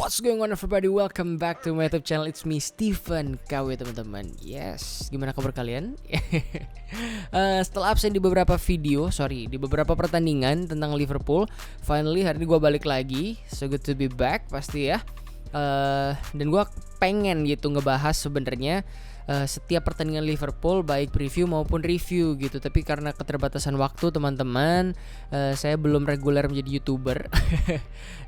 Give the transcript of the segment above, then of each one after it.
What's going on everybody? Welcome back to my YouTube channel. It's me Steven KW teman-teman. Yes, gimana kabar kalian? Setelah absen di beberapa pertandingan tentang Liverpool, finally hari ini gue balik lagi. So good to be back pasti ya. Dan gue pengen gitu ngebahas sebenarnya setiap pertandingan Liverpool, baik preview maupun review gitu. Tapi karena keterbatasan waktu teman-teman, saya belum reguler menjadi YouTuber.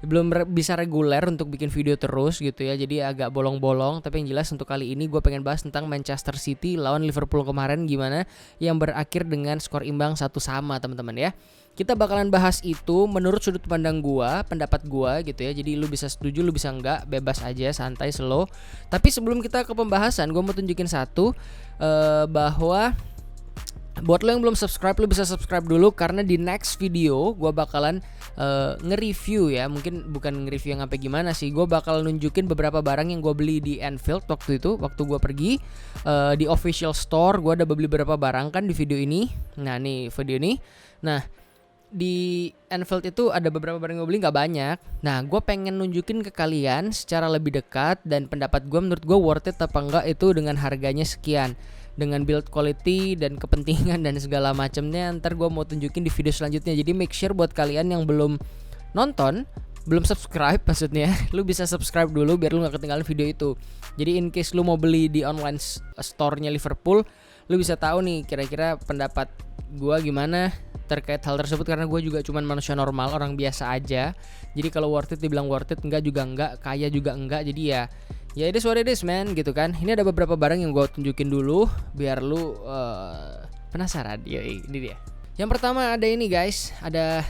Belum bisa reguler untuk bikin video terus gitu ya. Jadi agak bolong-bolong. Tapi yang jelas untuk kali ini gue pengen bahas tentang Manchester City lawan Liverpool kemarin, gimana yang berakhir dengan skor imbang 1-1 teman-teman ya. Kita bakalan bahas itu menurut sudut pandang gua, pendapat gua gitu ya. Jadi lu bisa setuju, lu bisa enggak, bebas aja, santai, slow. Tapi sebelum kita ke pembahasan, gua mau tunjukin satu bahwa buat lo yang belum subscribe, lo bisa subscribe dulu karena di next video gua bakalan nge-review ya. Mungkin bukan nge-review yang sampai gimana sih. Gua bakal nunjukin beberapa barang yang gua beli di Anfield waktu gua pergi di official store. Gua ada beli beberapa barang kan di video ini. Nah, nih video ini. Nah, di Anfield itu ada beberapa barang yang gue beli, gak banyak. Nah, gue pengen nunjukin ke kalian secara lebih dekat dan pendapat gue, menurut gue worth it apa enggak itu dengan harganya sekian, dengan build quality dan kepentingan dan segala macamnya. Ntar gue mau tunjukin di video selanjutnya. Jadi make sure buat kalian yang belum nonton, belum subscribe maksudnya, lu bisa subscribe dulu biar lu gak ketinggalan video itu. Jadi in case lu mau beli di online store-nya Liverpool, lu bisa tahu nih kira-kira pendapat gue gimana terkait hal tersebut, karena gue juga cuman manusia normal, orang biasa aja. Jadi kalau worth it dibilang worth it, enggak juga enggak, kaya juga enggak. Jadi ya it is what it is man gitu kan. Ini ada beberapa barang yang gue tunjukin dulu biar lu penasaran. Ini dia. Yang pertama ada ini guys, ada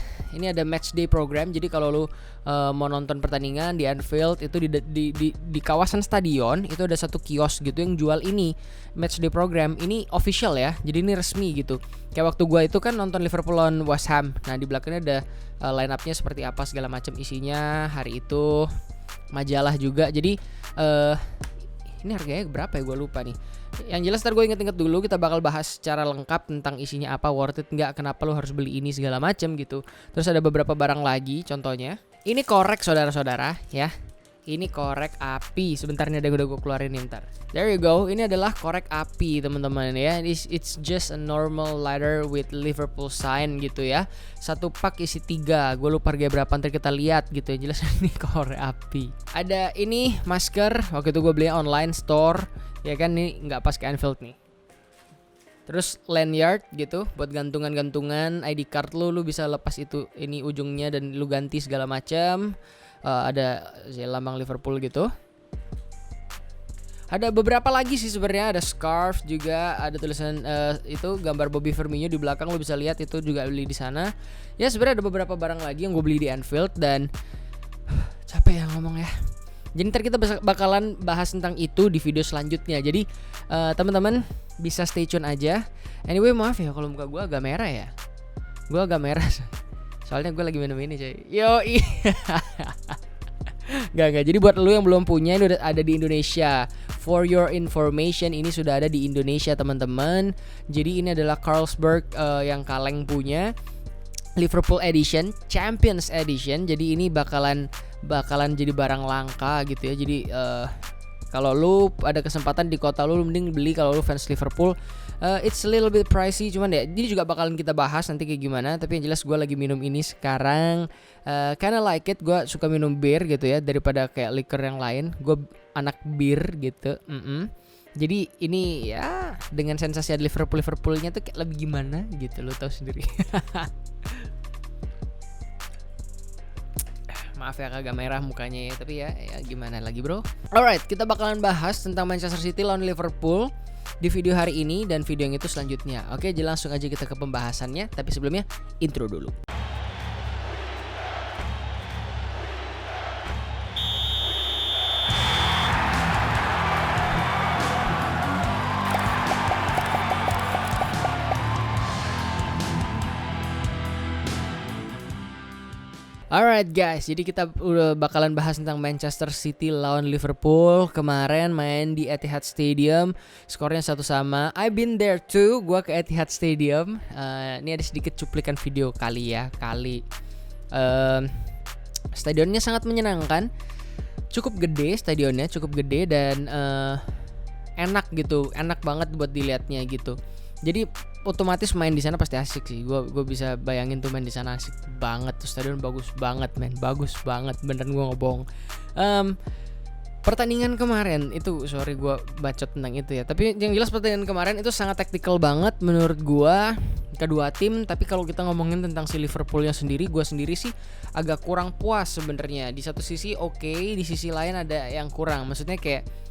match day program. Jadi kalau lu mau nonton pertandingan di Anfield itu di kawasan stadion itu ada satu kios gitu yang jual ini match day program. Ini official ya, jadi ini resmi gitu. Kayak waktu gua itu kan nonton Liverpool lawan West Ham. Nah di belakangnya ada line up-nya seperti apa segala macam isinya hari itu, majalah juga. Jadi ini harganya berapa ya, gue lupa nih. Yang jelas ntar gue inget-inget dulu, kita bakal bahas secara lengkap tentang isinya apa, worth it nggak, kenapa lo harus beli ini segala macem gitu. Terus ada beberapa barang lagi, contohnya ini korek saudara-saudara ya. Ini korek api. Sebentar nih udah gue keluarin nih ntar. There you go. Ini adalah korek api teman-teman ya. It's just a normal lighter with Liverpool sign gitu ya. Satu pak isi 3. Gue lupa harga berapa, ntar kita lihat gitu ya. Jelas ini korek api. Ada ini masker. Waktu itu gue beli online store. Ya kan, ini nggak pas ke Anfield nih. Terus lanyard gitu buat gantungan-gantungan ID card lu bisa lepas itu ini ujungnya dan lu ganti segala macam. Ada lambang Liverpool gitu. Ada beberapa lagi sih sebenarnya, ada scarf juga, ada tulisan itu gambar Bobby Firmino di belakang, lu bisa lihat itu juga beli di sana. Ya sebenarnya ada beberapa barang lagi yang gue beli di Anfield dan capek ya ngomong ya. Jadi ntar kita bakalan bahas tentang itu di video selanjutnya. Jadi teman-teman bisa stay tune aja. Anyway, maaf ya kalau muka gue agak merah ya. Gue agak merah soalnya gue lagi minum ini coy. Yoi. Gak. Jadi buat lu yang belum punya, ini udah ada di Indonesia. For your information, ini sudah ada di Indonesia teman-teman. Jadi ini adalah Carlsberg yang kaleng punya, Liverpool Edition, Champions Edition. Jadi ini bakalan jadi barang langka gitu ya. Jadi kalau lu ada kesempatan di kota lu mending beli. Kalau lu fans Liverpool, it's a little bit pricey, cuman ya ini juga bakalan kita bahas nanti kayak gimana. Tapi yang jelas gue lagi minum ini sekarang, kinda like it. Gue suka minum bir gitu ya daripada kayak liquor yang lain. Gue anak bir gitu. Jadi ini ya dengan sensasi ada Liverpoolnya tuh kayak lebih gimana gitu, lu tahu sendiri. Maaf ya kagak merah mukanya ya, tapi ya gimana lagi bro. Alright, kita bakalan bahas tentang Manchester City lawan Liverpool di video hari ini dan video yang itu selanjutnya. Oke, jadi langsung aja kita ke pembahasannya. Tapi sebelumnya intro dulu. Alright guys, jadi kita udah bakalan bahas tentang Manchester City lawan Liverpool. Kemarin main di Etihad Stadium, skornya 1-1. I've been there too, gue ke Etihad Stadium. Ini ada sedikit cuplikan video kali. Stadionnya sangat menyenangkan. cukup gede stadionnya, cukup gede dan enak gitu, enak banget buat dilihatnya gitu. Jadi otomatis main di sana pasti asik sih. Gue bisa bayangin tuh main di sana asik banget. Tuh stadion bagus banget, men. Bagus banget, beneran gue ngebohong. Pertandingan kemarin itu, sorry gue bacot tentang itu ya. Tapi yang jelas pertandingan kemarin itu sangat taktikal banget menurut gue, kedua tim. Tapi kalau kita ngomongin tentang si Liverpoolnya sendiri, gue sendiri sih agak kurang puas sebenarnya. Di satu sisi oke, di sisi lain ada yang kurang. Maksudnya kayak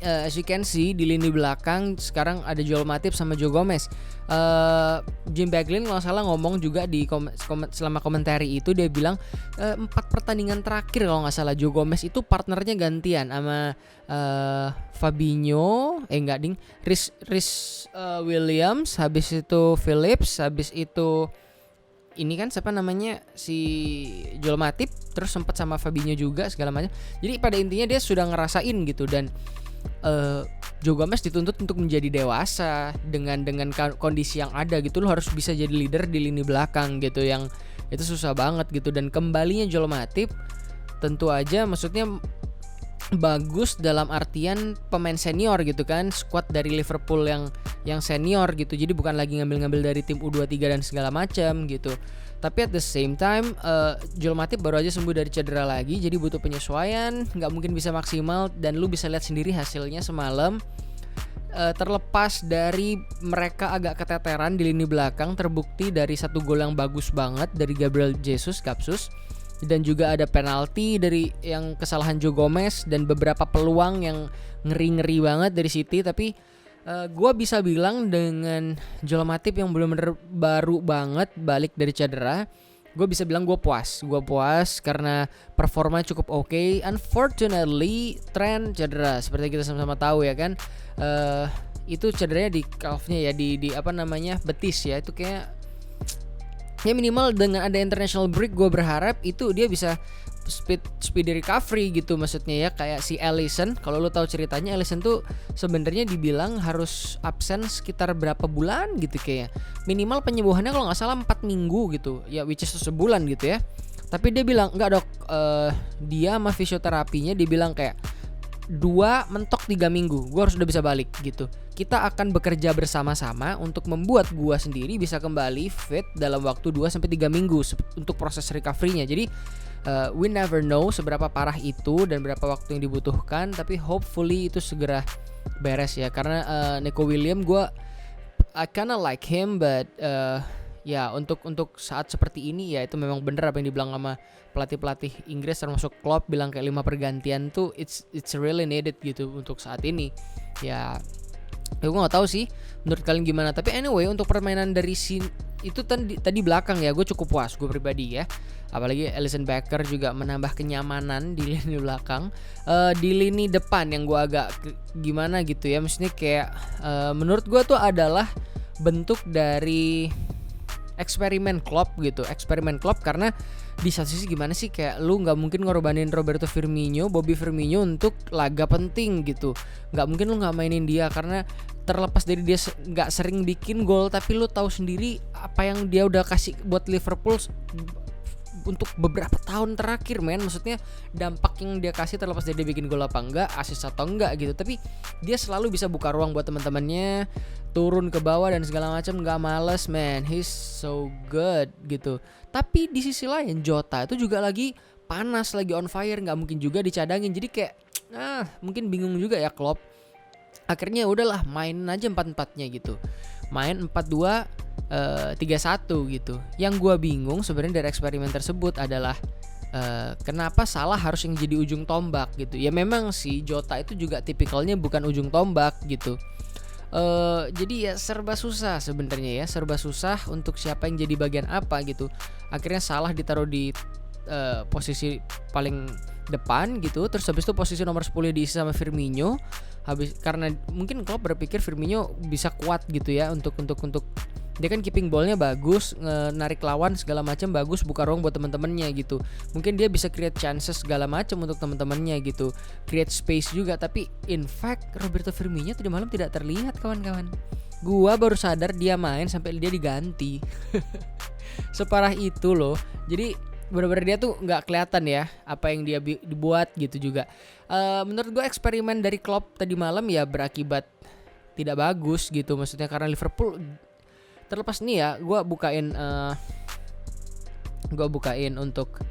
as you can see di lini belakang sekarang ada Joel Matip sama Joe Gomez. Jim Beglin kalau salah ngomong juga di selama komentari itu, dia bilang 4 pertandingan terakhir kalau nggak salah Joe Gomez itu partnernya gantian sama Fabinho, Rhys Williams, habis itu Phillips, habis itu ini kan siapa namanya si Joel Matip, terus sempat sama Fabinho juga segala macam. Jadi pada intinya dia sudah ngerasain gitu, dan Joe Gomez dituntut untuk menjadi dewasa dengan kondisi yang ada gitu. Lo harus bisa jadi leader di lini belakang gitu, yang itu susah banget gitu. Dan kembalinya Joel Matip tentu aja maksudnya bagus dalam artian pemain senior gitu kan, squad dari Liverpool yang senior gitu. Jadi bukan lagi ngambil dari tim U23 dan segala macam gitu. Tapi at the same time Joel Matip baru aja sembuh dari cedera lagi, jadi butuh penyesuaian, nggak mungkin bisa maksimal. Dan lu bisa lihat sendiri hasilnya semalam. Terlepas dari mereka agak keteteran di lini belakang, terbukti dari satu gol yang bagus banget dari Gabriel Jesus Gapsus, dan juga ada penalti dari yang kesalahan Joe Gomez, dan beberapa peluang yang ngeri-ngeri banget dari City. Tapi gue bisa bilang dengan Joel Matip yang benar-benar baru banget balik dari cedera, gue bisa bilang gue puas karena performa cukup oke. Unfortunately Trent cedera seperti kita sama-sama tahu ya kan. Itu cederanya di calfnya ya, di apa namanya, betis ya. Itu kayak ya minimal dengan ada international break gue berharap itu dia bisa speed recovery gitu, maksudnya ya. Kayak si Alisson, kalau lo tahu ceritanya, Alisson tuh sebenarnya dibilang harus absen sekitar berapa bulan gitu, kayak minimal penyembuhannya kalau nggak salah 4 minggu gitu ya, which is sebulan gitu ya. Tapi dia bilang enggak dok, dia sama fisioterapinya dibilang kayak 2 mentok 3 minggu gue harus udah bisa balik gitu. Kita akan bekerja bersama-sama untuk membuat gue sendiri bisa kembali fit dalam waktu 2-3 minggu untuk proses recovery-nya. Jadi we never know seberapa parah itu dan berapa waktu yang dibutuhkan, tapi hopefully itu segera beres ya. Karena Nico Williams I kinda like him, but ya untuk saat seperti ini ya itu memang bener apa yang dibilang sama pelatih Inggris termasuk Klopp, bilang kayak 5 pergantian tuh it's really needed gitu untuk saat ini. Ya gue nggak tahu sih menurut kalian gimana, tapi anyway untuk permainan dari itu tadi belakang ya gue cukup puas gue pribadi ya. Apalagi Alisson Becker juga menambah kenyamanan di lini belakang. Di lini depan yang gue agak gimana gitu ya, maksudnya kayak menurut gue tuh adalah bentuk dari eksperimen Klopp gitu, karena di satu sisi gimana sih, kayak lu nggak mungkin ngorbanin Roberto Firmino, Bobby Firmino untuk laga penting gitu, nggak mungkin lu nggak mainin dia, karena terlepas dari dia nggak sering bikin gol, tapi lu tahu sendiri apa yang dia udah kasih buat Liverpool untuk beberapa tahun terakhir, men. Maksudnya dampak yang dia kasih terlepas dari dia bikin gol apa enggak, assist atau enggak gitu, tapi dia selalu bisa buka ruang buat teman-temannya, turun ke bawah dan segala macam, nggak males, man. He's so good gitu. Tapi di sisi lain Jota itu juga lagi panas, lagi on fire, nggak mungkin juga dicadangin. Jadi kayak mungkin bingung juga ya Klopp. Akhirnya udahlah main aja 4-4-nya gitu, main 4-2 3-1 gitu. Yang gue bingung sebenarnya dari eksperimen tersebut adalah kenapa Salah harus yang jadi ujung tombak gitu. Ya memang sih Jota itu juga tipikalnya bukan ujung tombak gitu. Jadi ya serba susah sebenarnya ya, serba susah untuk siapa yang jadi bagian apa gitu. Akhirnya Salah ditaruh di posisi paling depan gitu, terus habis itu posisi nomor 10 diisi sama Firmino. Habis karena mungkin Klopp berpikir Firmino bisa kuat gitu ya untuk dia kan keeping ballnya bagus, narik lawan segala macam bagus, buka ruang buat teman-temannya gitu. Mungkin dia bisa create chances segala macam untuk teman-temannya gitu, create space juga. Tapi in fact Roberto Firmino tadi malam tidak terlihat, kawan-kawan. Gua baru sadar dia main sampai dia diganti. Separah itu loh. Jadi bener-bener dia tuh nggak kelihatan ya apa yang dia dibuat gitu juga. Menurut gue eksperimen dari Klopp tadi malam ya berakibat tidak bagus gitu, maksudnya karena Liverpool terlepas nih ya, gue bukain untuk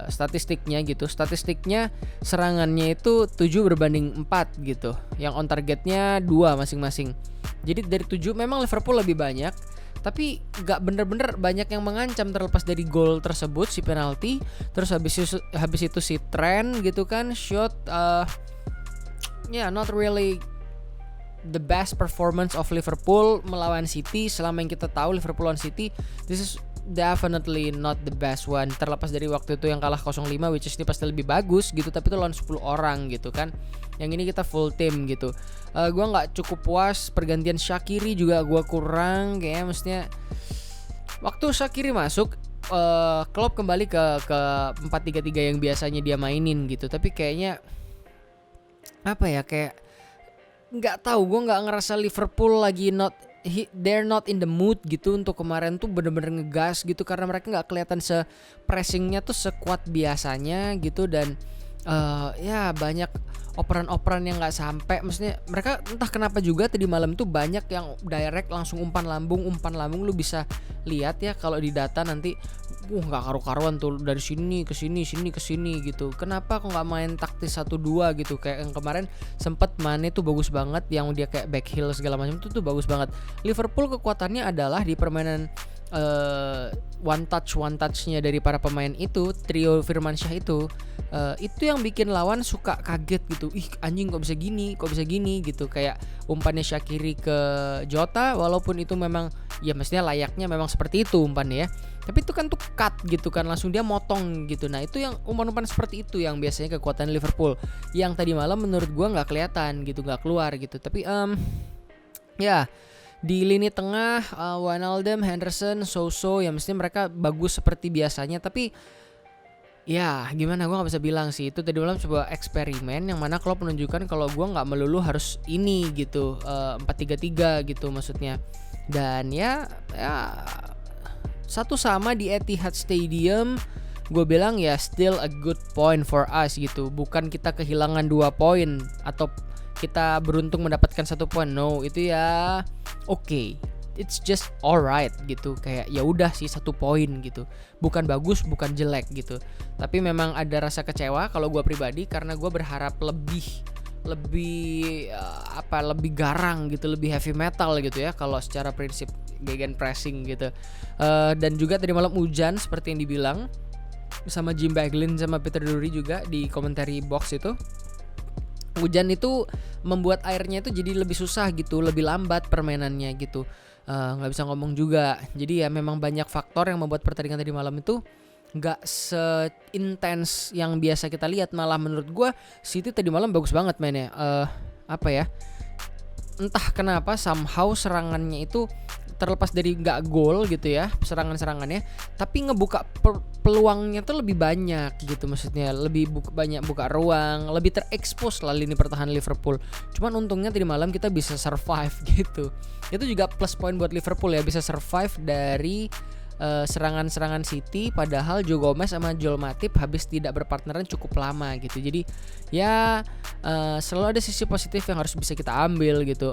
statistiknya gitu. Statistiknya serangannya itu 7 berbanding 4 gitu. Yang on targetnya 2 masing-masing. Jadi dari 7 memang Liverpool lebih banyak, tapi gak bener-bener banyak yang mengancam terlepas dari gol tersebut, si penalti. Terus habis itu si Trent gitu kan, shot not really the best performance of Liverpool melawan City. Selama yang kita tahu Liverpool lawan City, this is definitely not the best one. Terlepas dari waktu itu yang kalah 0-5, which is ini pasti lebih bagus gitu, tapi itu lawan 10 orang gitu kan. Yang ini kita full team gitu. Gue nggak cukup puas. Pergantian Shaqiri juga gue kurang, kayaknya maksudnya waktu Shaqiri masuk, Klopp kembali ke 4-3-3 yang biasanya dia mainin gitu. Tapi kayaknya apa ya, kayak nggak tahu, gue nggak ngerasa Liverpool lagi they're not in the mood gitu untuk kemarin tuh bener-bener ngegas gitu, karena mereka nggak kelihatan pressingnya tuh sekuat biasanya gitu. Dan ya banyak operan-operan yang nggak sampai, maksudnya mereka entah kenapa juga tadi malam tuh banyak yang direct langsung umpan lambung. Lu bisa lihat ya kalau di data nanti, nggak karu-karuan tuh dari sini ke sini gitu. Kenapa kok nggak main taktis 1-2 gitu, kayak yang kemarin sempet Mane tuh bagus banget, yang dia kayak back heel segala macam tuh bagus banget. Liverpool kekuatannya adalah di permainan one touchnya dari para pemain itu, trio Firmansyah itu yang bikin lawan suka kaget gitu. Ih anjing kok bisa gini gitu. Kayak umpannya Shaqiri ke Jota, walaupun itu memang ya mestinya layaknya memang seperti itu umpannya ya, tapi itu kan tuh cut gitu kan, langsung dia motong gitu. Nah itu yang umpan-umpan seperti itu yang biasanya kekuatan Liverpool, yang tadi malam menurut gua nggak kelihatan gitu, nggak keluar gitu. Tapi ya di lini tengah, Wijnaldum, Henderson, Soso, ya mestinya mereka bagus seperti biasanya. Tapi ya gimana, gue gak bisa bilang sih. Itu tadi malam sebuah eksperimen yang mana Klopp menunjukkan kalau gue gak melulu harus ini gitu, 4-3-3 gitu maksudnya. Dan ya satu sama di Etihad Stadium, gue bilang ya still a good point for us gitu. Bukan kita kehilangan 2 poin atau kita beruntung mendapatkan 1 poin. No, itu ya okay, it's just alright gitu. Kayak ya udah sih 1 poin gitu. Bukan bagus, bukan jelek gitu. Tapi memang ada rasa kecewa kalau gue pribadi, karena gue berharap lebih garang gitu, lebih heavy metal gitu ya kalau secara prinsip gegen pressing gitu. Dan juga tadi malam hujan seperti yang dibilang sama Jim Baglin sama Peter Drury juga di commentary box itu. Hujan itu membuat airnya itu jadi lebih susah gitu, lebih lambat permainannya gitu. Nggak bisa ngomong juga. Jadi ya memang banyak faktor yang membuat pertandingan tadi malam itu nggak se-intens yang biasa kita lihat. Malah menurut gue City tadi malam bagus banget mainnya. Entah kenapa somehow serangannya itu terlepas dari nggak gol gitu ya, serangannya, tapi ngebuka peluangnya tuh lebih banyak gitu, maksudnya lebih banyak buka ruang, lebih terekspos lah lini pertahanan Liverpool. Cuman untungnya tadi malam kita bisa survive gitu. Itu juga plus point buat Liverpool ya, bisa survive dari serangan-serangan City, padahal Joe Gomez sama Joel Matip habis tidak berpartneran cukup lama gitu. Jadi ya selalu ada sisi positif yang harus bisa kita ambil gitu.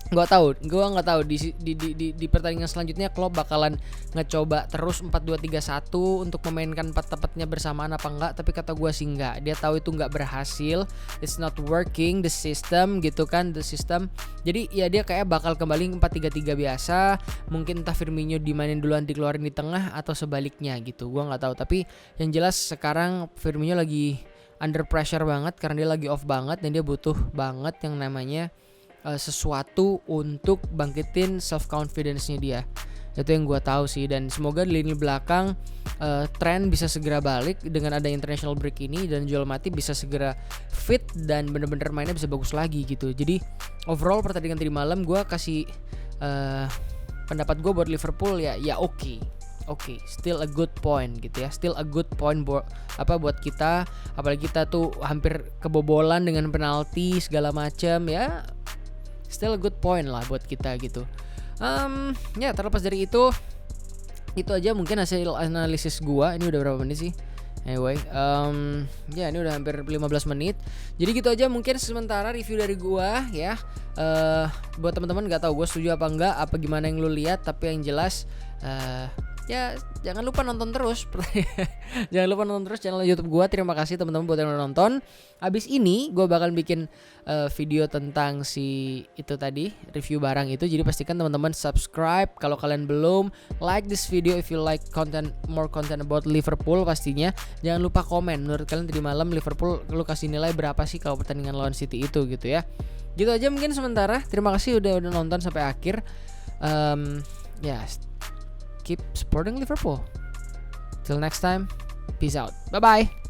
Gue nggak tahu di pertandingan selanjutnya Klopp bakalan ngecoba terus 4-2-3-1 untuk memainkan 4 tepatnya bersamaan apa enggak. Tapi kata gue sih enggak, dia tahu itu enggak berhasil, it's not working the system gitu kan, the system. Jadi ya dia kayak bakal kembali 4-3-3 biasa. Mungkin entah Firmino dimainin duluan dikeluarin di tengah atau sebaliknya gitu, gue nggak tahu. Tapi yang jelas sekarang Firmino lagi under pressure banget karena dia lagi off banget, dan dia butuh banget yang namanya sesuatu untuk bangkitin self confidence-nya dia. Itu yang gue tahu sih. Dan semoga di lini belakang Trent bisa segera balik dengan ada international break ini, dan Joel Matip bisa segera fit dan bener-bener mainnya bisa bagus lagi gitu. Jadi overall pertandingan tadi malam gue kasih pendapat gue buat Liverpool ya oke, still a good point gitu ya, still a good point buat kita, apalagi kita tuh hampir kebobolan dengan penalti segala macam ya. Still a good point lah buat kita gitu. Ya terlepas dari itu, itu aja mungkin hasil analisis gua. Ini udah berapa menit sih? Anyway, ya ini udah hampir 15 menit. Jadi gitu aja mungkin sementara review dari gua ya. Buat teman-teman nggak tahu gua setuju apa enggak, apa gimana yang lu lihat, tapi yang jelas ya jangan lupa nonton terus. Jangan lupa nonton terus channel YouTube gua. Terima kasih teman-teman buat yang udah nonton. Abis ini gua bakal bikin video tentang si itu tadi, review barang itu. Jadi pastikan teman-teman subscribe kalau kalian belum, like this video if you like more content about Liverpool pastinya. Jangan lupa komen menurut kalian tadi malam Liverpool lu kasih nilai berapa sih kalau pertandingan lawan City itu gitu ya. Gitu aja mungkin sementara. Terima kasih udah nonton sampai akhir. Keep supporting Liverpool. Till next time, peace out. Bye bye.